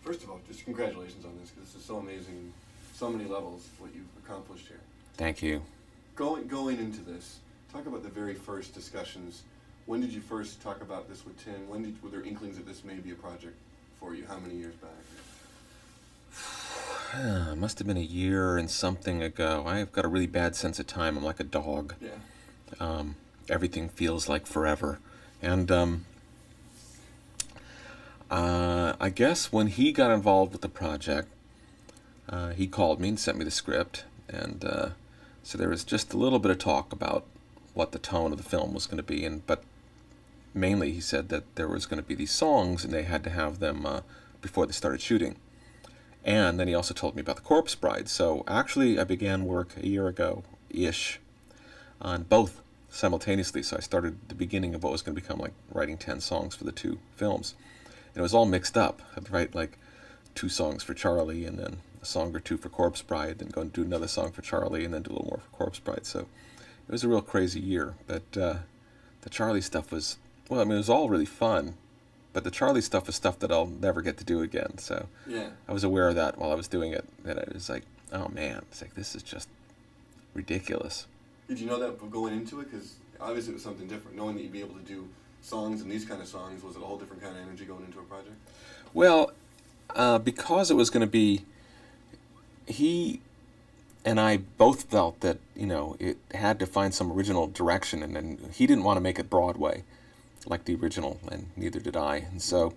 First of all, just congratulations on this, because this is so amazing, so many levels, what you've accomplished here. Thank you. Going into this, talk about the very first discussions. When did you first talk about this with Tim? Were there inklings that this may be a project for you? How many years back? It must have been a year and something ago. I've got a really bad sense of time. I'm like a dog. Yeah. Everything feels like forever. And I guess when he got involved with the project, he called me and sent me the script. And so there was just a little bit of talk about what the tone of the film was going to be. But mainly he said that there was going to be these songs and they had to have them before they started shooting. And then he also told me about the Corpse Bride. So actually I began work a year ago-ish on both simultaneously. So I started the beginning of what was going to become like writing 10 songs for the two films. And it was all mixed up. I'd write like 2 songs for Charlie and then a song or 2 for Corpse Bride, then go and do another song for Charlie and then do a little more for Corpse Bride. So it was a real crazy year. But the Charlie stuff was, well, I mean, it was all really fun. But the Charlie stuff is stuff that I'll never get to do again. So yeah. I was aware of that while I was doing it. That I was like, oh man, it's like, this is just ridiculous. Did you know that going into it? Because obviously it was something different. Knowing that you'd be able to do songs and these kind of songs, was it a whole different kind of energy going into a project? Well, because it was going to be, he and I both felt that, you know, it had to find some original direction, and then he didn't want to make it Broadway like the original, and neither did I. And so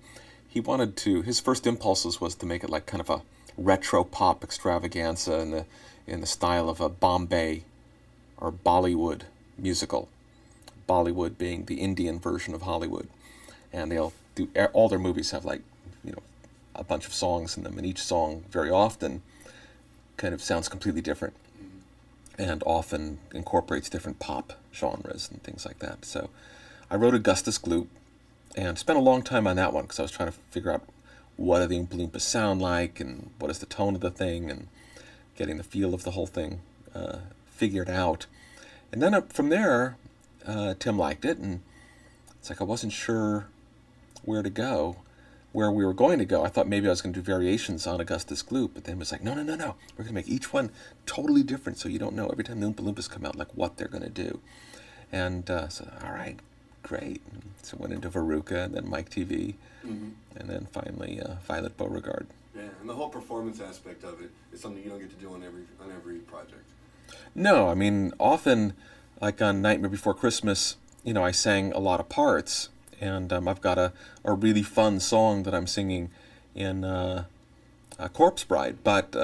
he wanted to, his first impulses was to make it like kind of a retro pop extravaganza in the style of a Bombay or Bollywood musical. Bollywood being the Indian version of Hollywood. And they'll do, all their movies have like, you know, a bunch of songs in them, and each song very often kind of sounds completely different and often incorporates different pop genres and things like that. So I wrote Augustus Gloop and spent a long time on that one because I was trying to figure out what do the Oompa Loompas sound like and what is the tone of the thing and getting the feel of the whole thing figured out. And then from there, Tim liked it, and it's like I wasn't sure where we were going to go. I thought maybe I was going to do variations on Augustus Gloop, but then it was like, no. We're going to make each one totally different so you don't know every time the Oompa Loompas come out like what they're going to do. And so, all right, great. And so went into Veruca and then Mike TV, and then finally Violet Beauregard. Yeah, and the whole performance aspect of it is something you don't get to do on every project. No, I mean, often, like on Nightmare Before Christmas, you know, I sang a lot of parts, and I've got a really fun song that I'm singing in Corpse Bride, but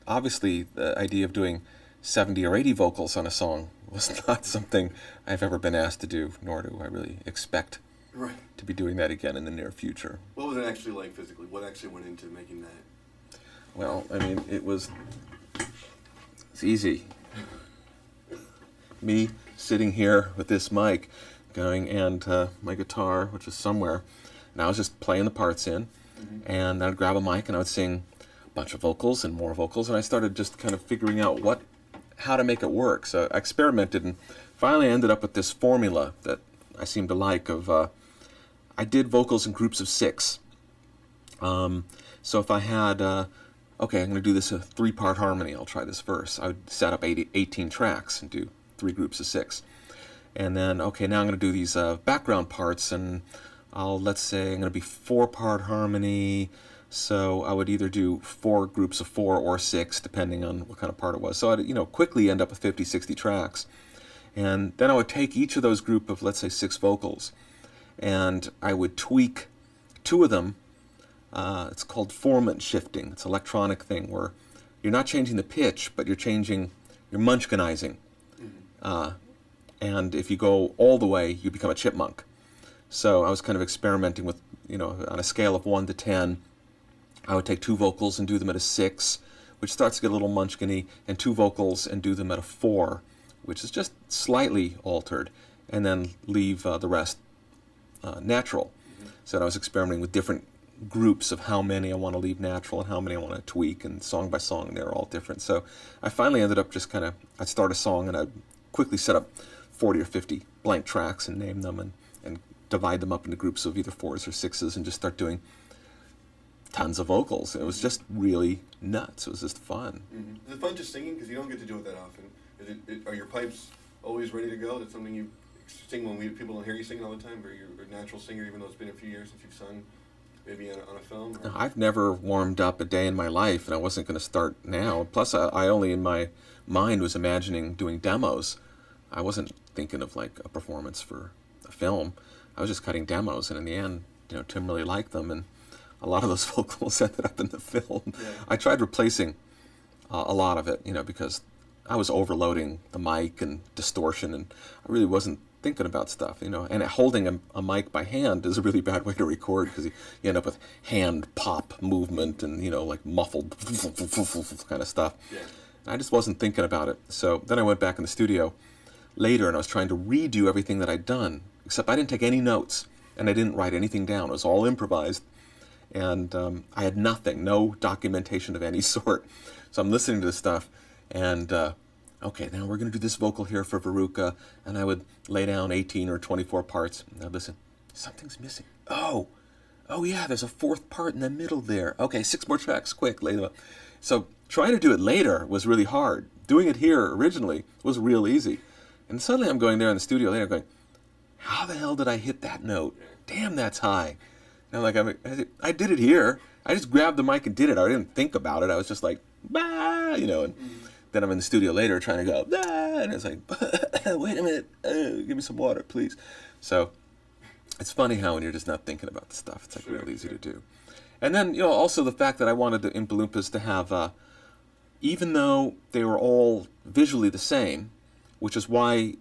obviously the idea of doing 70 or 80 vocals on a song was not something I've ever been asked to do, nor do I really expect to be doing that again in the near future. What was it actually like physically? What actually went into making that? Well, I mean, it's easy. Me sitting here with this mic going and my guitar, which is somewhere, and I was just playing the parts in, and I'd grab a mic and I would sing a bunch of vocals and more vocals, and I started just kind of figuring out how to make it work. So I experimented and finally ended up with this formula that I seem to like of, I did vocals in groups of 6. So if I had, okay, I'm going to do this a 3-part harmony, I'll try this verse. I would set up 18 tracks and do 3 groups of 6. And then, okay, now I'm going to do these background parts, and let's say I'm going to be 4-part harmony. So I would either do 4 groups of 4 or 6, depending on what kind of part it was. So I'd, you know, quickly end up with 50, 60 tracks. And then I would take each of those group of, let's say, 6 vocals, and I would tweak 2 of them. It's called Formant Shifting. It's an electronic thing where you're not changing the pitch, but you're munchkinizing. And if you go all the way, you become a chipmunk. So I was kind of experimenting with, you know, on a scale of 1 to 10, I would take 2 vocals and do them at a 6, which starts to get a little munchkin-y, and 2 vocals and do them at a 4, which is just slightly altered, and then leave the rest natural. So I was experimenting with different groups of how many I want to leave natural and how many I want to tweak, and song by song they're all different. So I finally ended up just I'd start a song and I'd quickly set up 40 or 50 blank tracks and name them and divide them up into groups of either 4s or 6s and just start doing tons of vocals. It was just really nuts. It was just fun. Mm-hmm. Is it fun just singing? Because you don't get to do it that often. Are your pipes always ready to go? That's something you sing when people don't hear you singing all the time? Or you're a natural singer, even though it's been a few years since you've sung, maybe on a film? Or? I've never warmed up a day in my life, and I wasn't going to start now. Plus, I only in my mind was imagining doing demos. I wasn't thinking of like a performance for a film. I was just cutting demos, and in the end, Tim really liked them, and a lot of those vocals ended up in the film. Yeah. I tried replacing a lot of it, because I was overloading the mic and distortion, and I really wasn't thinking about stuff, and holding a mic by hand is a really bad way to record, because you end up with hand pop movement and, like muffled kind of stuff. Yeah. And I just wasn't thinking about it. So then I went back in the studio later, and I was trying to redo everything that I'd done, except I didn't take any notes, and I didn't write anything down. It was all improvised, and I had nothing, no documentation of any sort. So I'm listening to this stuff, and okay, now we're going to do this vocal here for Veruca, and I would lay down 18 or 24 parts. Now listen, something's missing. Oh yeah, there's a fourth part in the middle there. Okay, 6 more tracks, quick, lay them up. So trying to do it later was really hard. Doing it here originally was real easy. And suddenly I'm going there in the studio later going, how the hell did I hit that note? Damn, that's high. And I did it here. I just grabbed the mic and did it. I didn't think about it. I was just like, bah, and then I'm in the studio later trying to go, bah, and it's like, wait a minute, give me some water, please. So it's funny how when you're just not thinking about the stuff, it's like real easy to do. And then, also the fact that I wanted the Oompa Loompas to have, even though they were all visually the same, which is why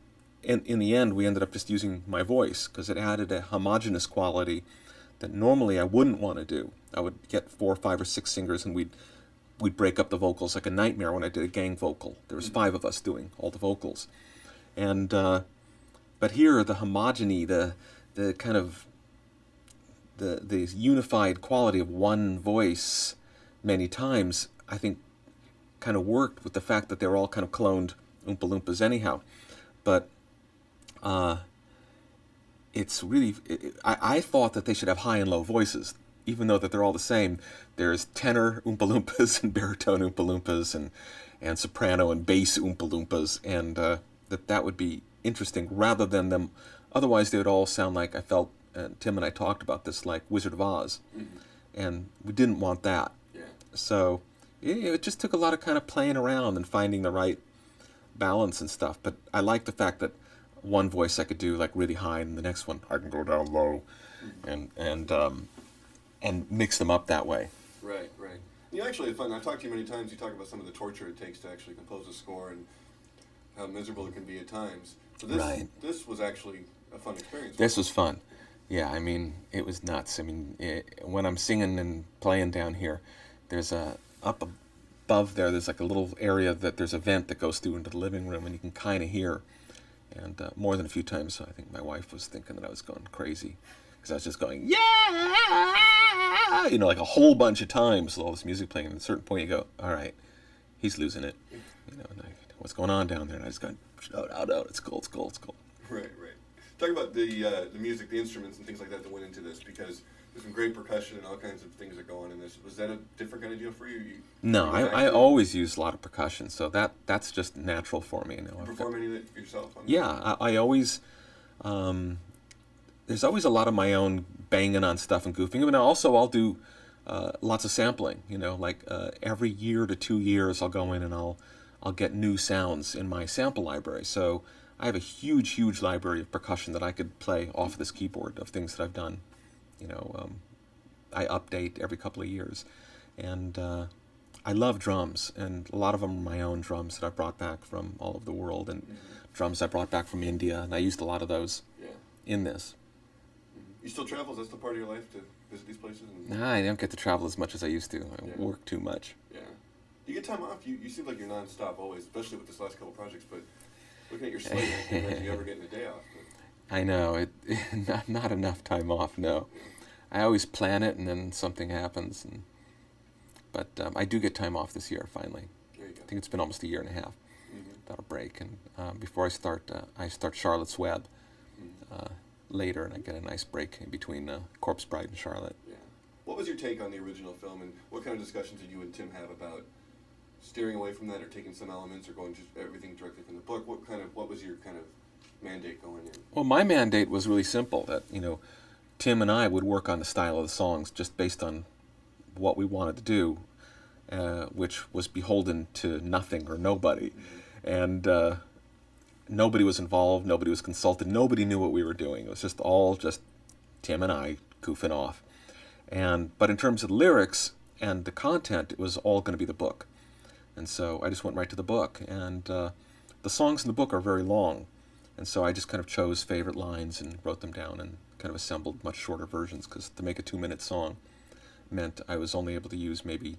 in the end we ended up just using my voice, because it added a homogeneous quality that normally I wouldn't want to do. I would get 4, 5, or 6 singers, and we'd break up the vocals like a nightmare when I did a gang vocal. There was 5 of us doing all the vocals. And but here the homogeny, the kind of the unified quality of one voice many times, I think kind of worked with the fact that they were all kind of cloned Oompa Loompas anyhow. But it's really, I thought that they should have high and low voices, even though that they're all the same. There's tenor Oompa Loompas and baritone Oompa Loompas and soprano and bass Oompa Loompas, and that would be interesting rather than them. Otherwise, they would all sound like, I felt, Tim and I talked about this, like Wizard of Oz, and we didn't want that. Yeah. So it just took a lot of kind of playing around and finding the right balance and stuff. But I like the fact that one voice I could do like really high, and the next one I can go down low, and mix them up that way. Right. Actually, it's fun. I've talked to you many times. You talk about some of the torture it takes to actually compose a score and how miserable it can be at times. So this was actually a fun experience. This was fun. Yeah, I mean, it was nuts. I mean, when I'm singing and playing down here, there's up above there's like a little area that there's a vent that goes through into the living room, and you can kind of hear. And more than a few times, I think my wife was thinking that I was going crazy, because I was just going, yeah, like a whole bunch of times with all this music playing. And at a certain point, you go, all right, he's losing it. And what's going on down there? And I just go, no, it's cool. Right. Talk about the music, the instruments, and things like that went into this, because there's some great percussion and all kinds of things that go on in this. Was that a different kind of deal for you? No, I always use a lot of percussion, so that's just natural for me. You perform any of it for yourself? Yeah, I always, there's always a lot of my own banging on stuff and goofing. But also I'll do lots of sampling, like every year to 2 years I'll go in and I'll get new sounds in my sample library. So I have a huge library of percussion that I could play off of this keyboard of things that I've done. I update every couple of years, and I love drums, and a lot of them are my own drums that I brought back from all over the world, and drums I brought back from India, and I used a lot of those in this. You still travel? Is that still part of your life, to visit these places? Nah, I don't get to travel as much as I used to. I work too much. Yeah. You get time off? You seem like you're nonstop always, especially with this last couple projects, but looking at your slate, I don't think you ever getting a day off. But. I know. Not enough time off, no. I always plan it, and then something happens. But I do get time off this year, finally. There you go. I think it's been almost a year and a half without a break. And before I start Charlotte's Web later, and I get a nice break in between Corpse Bride and Charlotte. Yeah. What was your take on the original film, and what kind of discussions did you and Tim have about steering away from that, or taking some elements, or going just everything directly from the book? What was your kind of mandate going in? Well, my mandate was really simple. That Tim and I would work on the style of the songs just based on what we wanted to do, which was beholden to nothing or nobody, and nobody was involved, nobody was consulted, nobody knew what we were doing. It was just all just Tim and I goofing off. But in terms of the lyrics and the content, it was all going to be the book. And so I just went right to the book. And the songs in the book are very long. And so I just kind of chose favorite lines and wrote them down and kind of assembled much shorter versions, because to make a 2-minute song meant I was only able to use maybe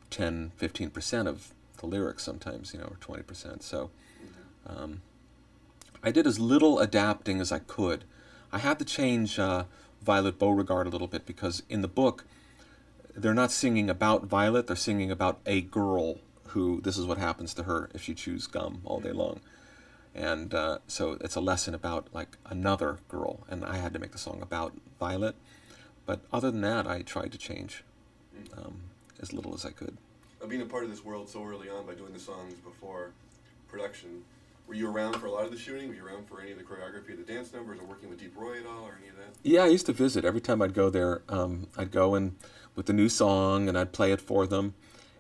10-15% of the lyrics sometimes, or 20%. So I did as little adapting as I could. I had to change Violet Beauregard a little bit, because in the book they're not singing about Violet, they're singing about a girl who, this is what happens to her if she chews gum all day long. And so it's a lesson about like another girl, and I had to make the song about Violet. But other than that, I tried to change as little as I could. Being a part of this world so early on by doing the songs before production, were you around for a lot of the shooting? Were you around for any of the choreography of the dance numbers, or working with Deep Roy at all, or any of that? Yeah, I used to visit. Every time I'd go there, I'd go in with the new song, and I'd play it for them,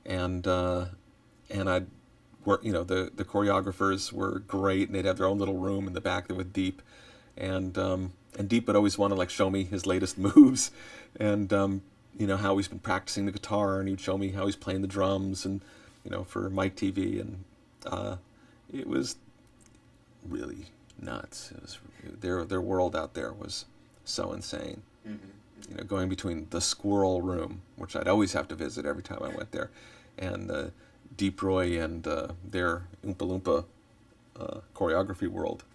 and I'd work. The choreographers were great, and they'd have their own little room in the back there with Deep, and Deep would always want to like show me his latest moves, and how he's been practicing the guitar, and he'd show me how he's playing the drums, and for Mike TV, and it was really nuts. It was their world out there was so insane. Mm-hmm. Going between the squirrel room, which I'd always have to visit every time I went there, and Deep Roy and their Oompa Loompa choreography world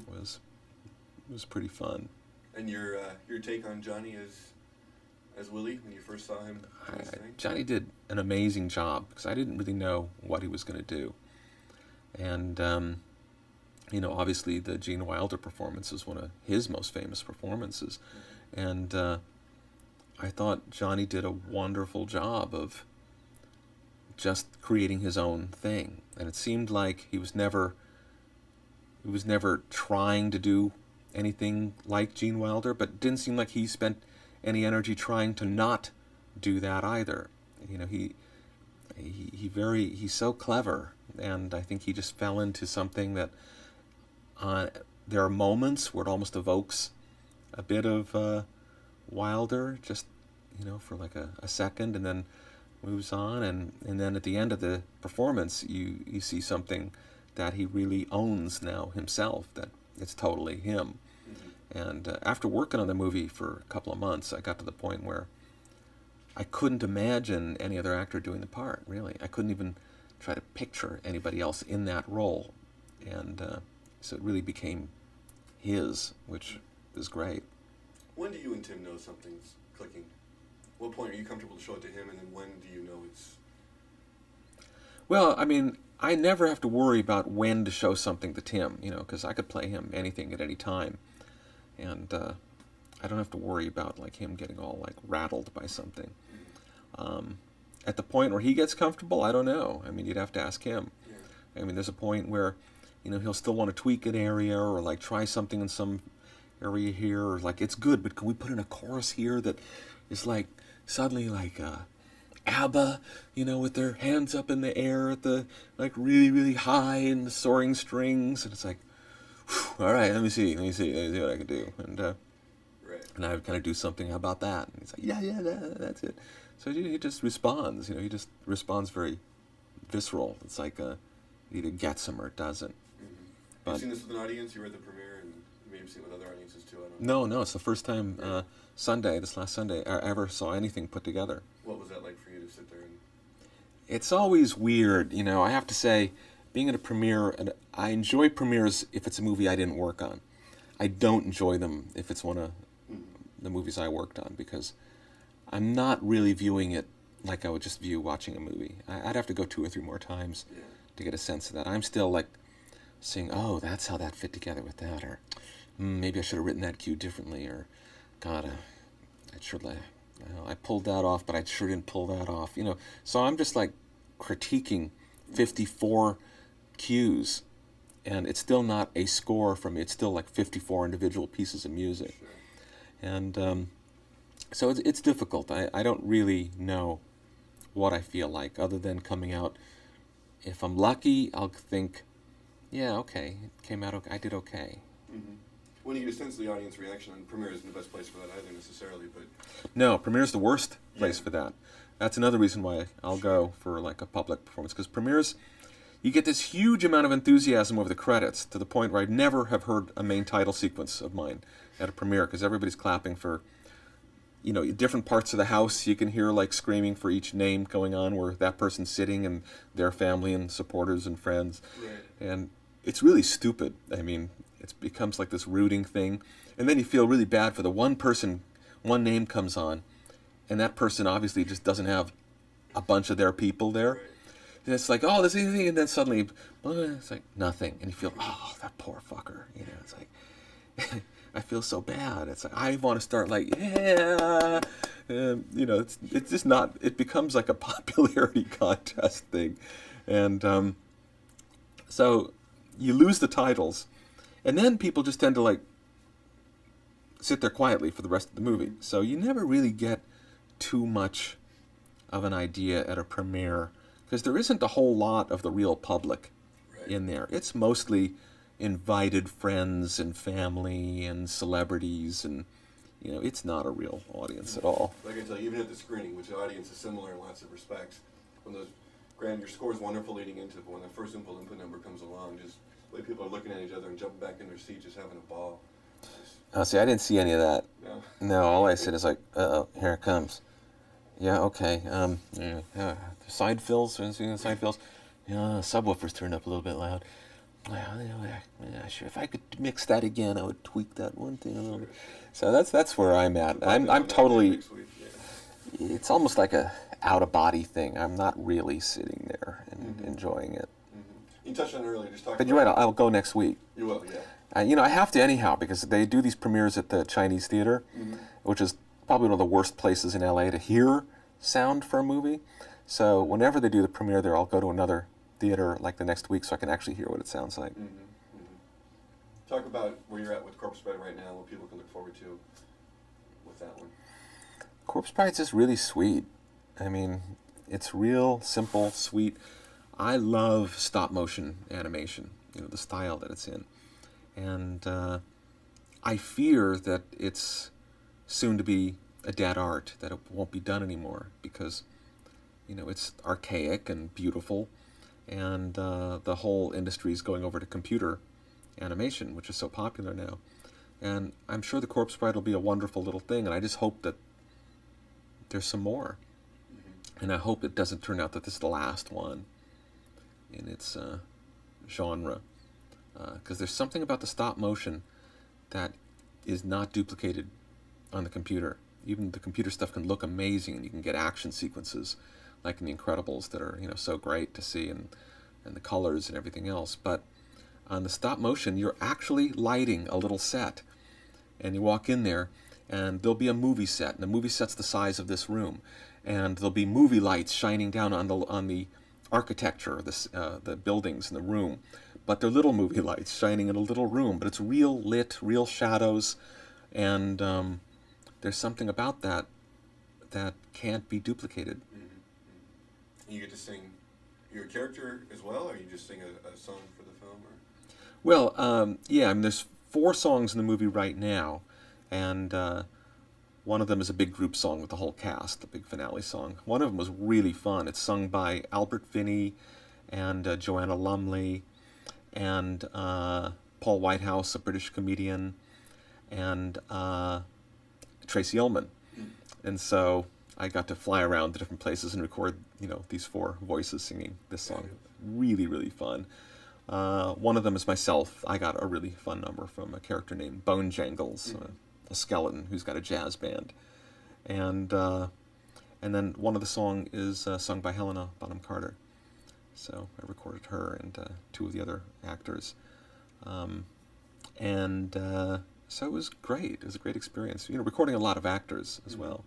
was pretty fun. And your take on Johnny as Willie when you first saw him? Johnny did an amazing job, because I didn't really know what he was going to do, and obviously the Gene Wilder performance was one of his most famous performances, and I thought Johnny did a wonderful job of just creating his own thing, and it seemed like he was never trying to do anything like Gene Wilder, but it didn't seem like he spent any energy trying to not do that either. He's so clever, and I think he just fell into something that there are moments where it almost evokes a bit of Wilder, just for like a second, and then moves on, and then at the end of the performance you see something that he really owns now himself, that it's totally him. And after working on the movie for a couple of months, I got to the point where I couldn't imagine any other actor doing the part, really. I couldn't even try to picture anybody else in that role. And so it really became his, which is great. When do you and Tim know something's clicking? What point are you comfortable to show it to him, and then when do you know it's... Well, I mean, I never have to worry about when to show something to Tim, because I could play him anything at any time. And I don't have to worry about like him getting all like rattled by something. At the point where he gets comfortable, I don't know. I mean, you'd have to ask him. Yeah. I mean, there's a point where, he'll still want to tweak an area, or like try something in some area here, or like, it's good, but can we put in a chorus here that is like suddenly like ABBA, with their hands up in the air at the like really, really high and the soaring strings, and it's like, all right, let me see what I can do, and and I would kind of do something about that, and he's like, yeah, that's it. So he just responds, he just responds very visceral. It's like it either gets him or it doesn't. Mm-hmm. But you've seen this with an audience? You were at the premiere, and maybe you've seen it with other audiences too. I don't know. No, it's the first time this last Sunday, I ever saw anything put together. What was that like for you to sit there and... It's always weird, I have to say, being at a premiere, and I enjoy premieres if it's a movie I didn't work on. I don't enjoy them if it's one of the movies I worked on, because I'm not really viewing it like I would just view watching a movie. I'd have to go 2 or 3 more times to get a sense of that. I'm still like saying, oh, that's how that fit together with that, or maybe I should have written that cue differently, or God, I should have I pulled that off, but I sure didn't pull that off. So I'm just like critiquing 54 cues, and it's still not a score from me. It's still like 54 individual pieces of music. Sure. And so it's difficult. I don't really know what I feel like, other than coming out. If I'm lucky, I'll think, yeah, okay, it came out okay. I did okay. Mm-hmm. When you get a sense of the audience reaction, and premiere isn't the best place for that either necessarily, but... No, premiere's the worst place for that. That's another reason why I'll go for like a public performance, because premieres, you get this huge amount of enthusiasm over the credits, to the point where I'd never have heard a main title sequence of mine at a premiere, because everybody's clapping for, different parts of the house. You can hear like screaming for each name going on, where that person's sitting and their family and supporters and friends. Right. And it's really stupid. I mean, it becomes like this rooting thing. And then you feel really bad for the one person, one name comes on, and that person obviously just doesn't have a bunch of their people there. Right. And it's like, oh, there's anything, and then suddenly, it's like nothing. And you feel, oh, that poor fucker. It's like, I feel so bad. It's like, I want to start like, yeah. It's just not, it becomes like a popularity contest thing. And so you lose the titles, and then people just tend to like sit there quietly for the rest of the movie. So you never really get too much of an idea at a premiere, because there isn't a whole lot of the real public in there. It's mostly invited friends and family and celebrities, and it's not a real audience at all. Like I tell you, even at the screening, which the audience is similar in lots of respects, when your score is wonderful leading into it, but when that first input number comes along, just the way people are looking at each other and jumping back in their seats, just having a ball. See, I didn't see any of that. No, all I said is like, uh-oh, here it comes. Yeah, okay. Side fills, side fills. Subwoofers turned up a little bit loud. Yeah, sure. If I could mix that again, I would tweak that one thing a little bit. So that's where I'm at. I'm totally. It's almost like a out of body thing. I'm not really sitting there and enjoying it. Mm-hmm. You touched on it earlier. Just talking. But you're right. I'll go next week. You will, yeah. I have to anyhow, because they do these premieres at the Chinese Theater, which is probably one of the worst places in LA to hear sound for a movie. So whenever they do the premiere there, I'll go to another theater like the next week so I can actually hear what it sounds like. Mm-hmm. Mm-hmm. Talk about where you're at with Corpse Bride right now, what people can look forward to with that one. Corpse Bride's just really sweet. I mean, it's real, simple, sweet. I love stop motion animation, the style that it's in. And I fear that it's soon to be a dead art, that it won't be done anymore, because it's archaic and beautiful, and the whole industry is going over to computer animation, which is so popular now. And I'm sure the Corpse Bride will be a wonderful little thing, and I just hope that there's some more. And I hope it doesn't turn out that this is the last one in its genre, because there's something about the stop motion that is not duplicated on the computer. Even the computer stuff can look amazing, and you can get action sequences like in The Incredibles that are so great to see, and the colors and everything else. But on the stop motion, you're actually lighting a little set, and you walk in there, and there'll be a movie set, and the movie set's the size of this room, and there'll be movie lights shining down on the architecture, the buildings in the room, but they're little movie lights shining in a little room, but it's real lit, real shadows, and there's something about that can't be duplicated. You get to sing your character as well, or you just sing a song for the film? Or? Well, yeah, I mean, there's 4 songs in the movie right now, and one of them is a big group song with the whole cast, the big finale song. One of them was really fun. It's sung by Albert Finney and Joanna Lumley and Paul Whitehouse, a British comedian, and Tracy Ullman. And so I got to fly around to different places and record, these 4 voices singing this song. Really, really fun. One of them is myself. I got a really fun number from a character named Bone Jangles, a skeleton who's got a jazz band. And then one of the song is sung by Helena Bonham Carter. So I recorded her and 2 of the other actors. So it was great. It was a great experience. Recording a lot of actors as well.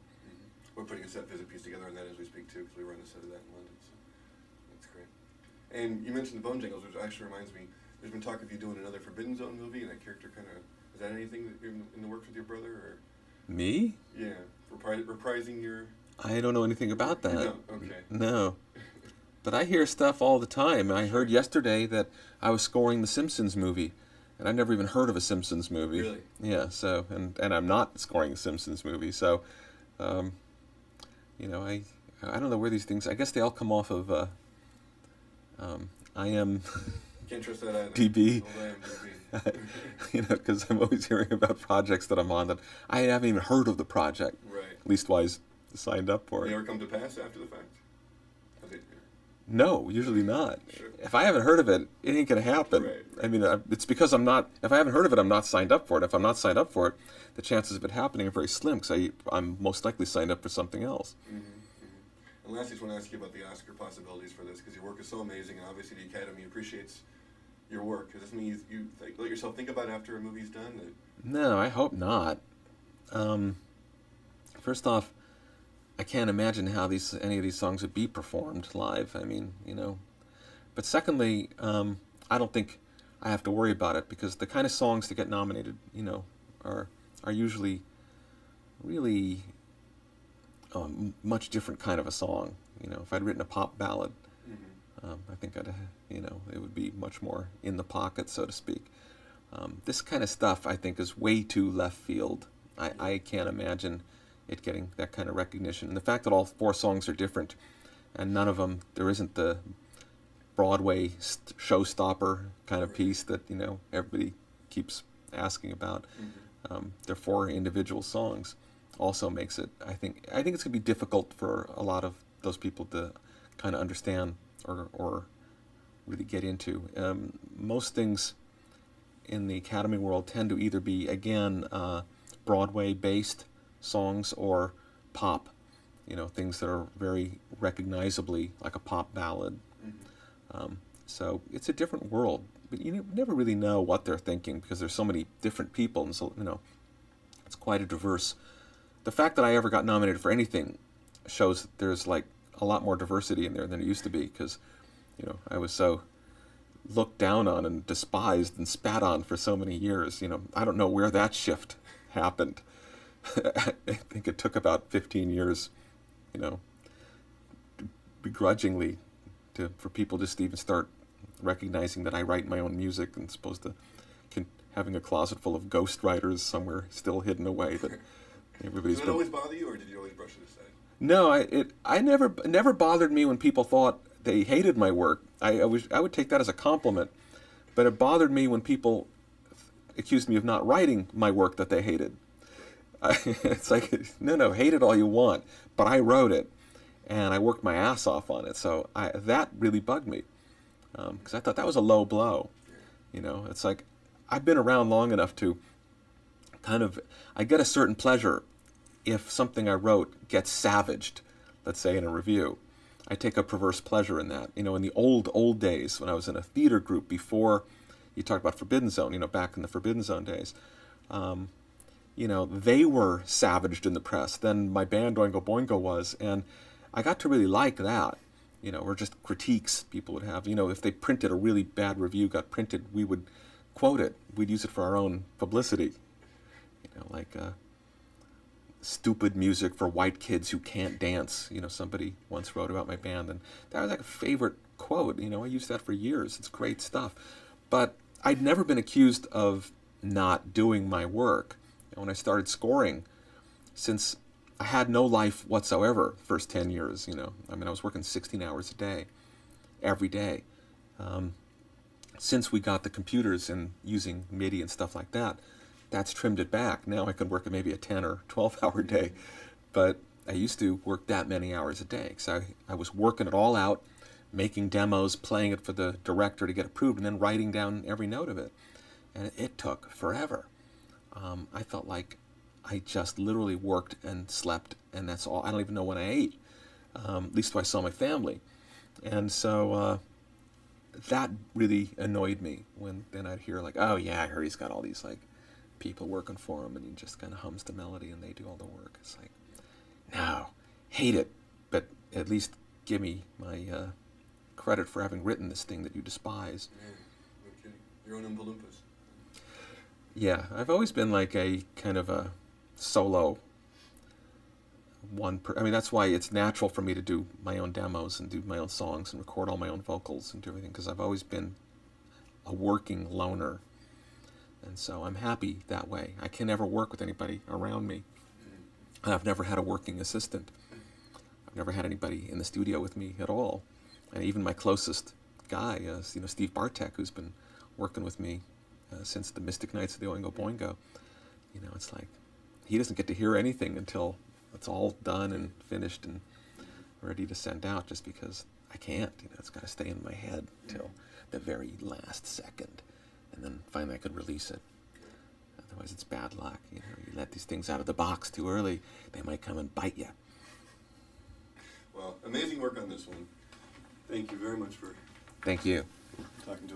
we're putting a set visit piece together on that as we speak too, because we were on the set of that in London. So that's great. And you mentioned the Bone Jangles, which actually reminds me. There's been talk of you doing another Forbidden Zone movie, and that character kind of, is that anything that you're in the works with your brother, or? Me? Yeah, reprising your. I don't know anything about that. No, okay. No. But I hear stuff all the time. I heard yesterday that I was scoring the Simpsons movie, and I'd never even heard of a Simpsons movie. Really? Yeah. So, and I'm not scoring a Simpsons movie. So, you know, I don't know where these things. I guess they all come off of IM. Can't trust that either. DB. IMDb. You know, because I'm always hearing about projects that I'm on that I haven't even heard of the project. Right. Leastwise, signed up for They it. ever come to pass after the fact? Have they? No, usually not. Sure. If I haven't heard of it, it ain't gonna happen. Right. I mean, it's because I'm not. If I haven't heard of it, I'm not signed up for it. If I'm not signed up for it, the chances of it happening are very slim because I'm most likely signed up for something else. Mm-hmm, mm-hmm. And lastly, I just want to ask you about the Oscar possibilities for this, because your work is so amazing, and obviously the Academy appreciates your work. Does this mean you let yourself think about after a movie's done? No, I hope not. First off, I can't imagine how any of these songs would be performed live. I mean, you know. But secondly, I don't think I have to worry about it, because the kind of songs that get nominated, you know, are usually really much different kind of a song. You know, if I'd written a pop ballad, I think you know, it would be much more in the pocket, so to speak. This kind of stuff, I think, is way too left field. I can't imagine it getting that kind of recognition. And the fact that all 4 songs are different, and none of them, there isn't the Broadway showstopper kind of piece that, you know, everybody keeps asking about. They're 4 individual songs. Also makes it, I think it's going to be difficult for a lot of those people to kind of understand or really get into. Most things in the Academy world tend to either be, again, Broadway-based songs or pop, you know, things that are very recognizably like a pop ballad. So it's a different world, but you never really know what they're thinking, because there's so many different people, and so, you know, it's quite a diverse. The fact that I ever got nominated for anything shows that there's like a lot more diversity in there than it used to be, because, you know, I was so looked down on and despised and spat on for so many years. You know, I don't know where that shift happened. I think it took about 15 years, you know, begrudgingly for people just to even start recognizing that I write my own music, and supposed to having a closet full of ghostwriters somewhere still hidden away that everybody's. Did it always bother you, or did you always brush it aside? No, I never bothered me when people thought they hated my work. I would take that as a compliment, but it bothered me when people accused me of not writing my work that they hated. It's like, no, hate it all you want, but I wrote it, and I worked my ass off on it. So that really bugged me, because I thought that was a low blow. You know, it's like I've been around long enough to kind of, I get a certain pleasure if something I wrote gets savaged, let's say in a review. I take a perverse pleasure in that. You know, in the old days when I was in a theater group, before you talked about Forbidden Zone, you know, back in the Forbidden Zone days, you know, they were savaged in the press. Then my band Oingo Boingo was, and I got to really like that. You know, or just critiques people would have. You know, if they printed a really bad review, got printed, we would quote it. We'd use it for our own publicity. You know, like stupid music for white kids who can't dance. You know, somebody once wrote about my band, and that was like a favorite quote. You know, I used that for years. It's great stuff. But I'd never been accused of not doing my work. And when I started scoring, since I had no life whatsoever the first 10 years, you know. I mean, I was working 16 hours a day, every day. Since we got the computers and using MIDI and stuff like that, that's trimmed it back. Now I can work maybe a 10 or 12-hour day. But I used to work that many hours a day. So I was working it all out, making demos, playing it for the director to get approved, and then writing down every note of it. And it took forever. I felt like I just literally worked and slept, and that's all. I don't even know when I ate, at least when I saw my family. And so that really annoyed me when then I'd hear like, oh yeah, I heard he's got all these like people working for him, and he just kind of hums the melody and they do all the work. It's like, no, hate it, but at least give me my credit for having written this thing that you despise. Yeah, no kidding. Your own Oompa Loompas. Yeah, I've always been like a kind of a solo I mean, that's why it's natural for me to do my own demos and do my own songs and record all my own vocals and do everything, because I've always been a working loner. And so I'm happy that way. I can never work with anybody around me. And I've never had a working assistant. I've never had anybody in the studio with me at all. And even my closest guy, Steve Bartek, who's been working with me since the Mystic Nights of the Oingo Boingo. It's like he doesn't get to hear anything until it's all done and finished and ready to send out, just because I can't. It's got to stay in my head till the very last second, and then finally I could release it. Otherwise, it's bad luck. You let these things out of the box too early, they might come and bite you. Well, amazing work on this one. Thank you very much for Thank you. talking to us.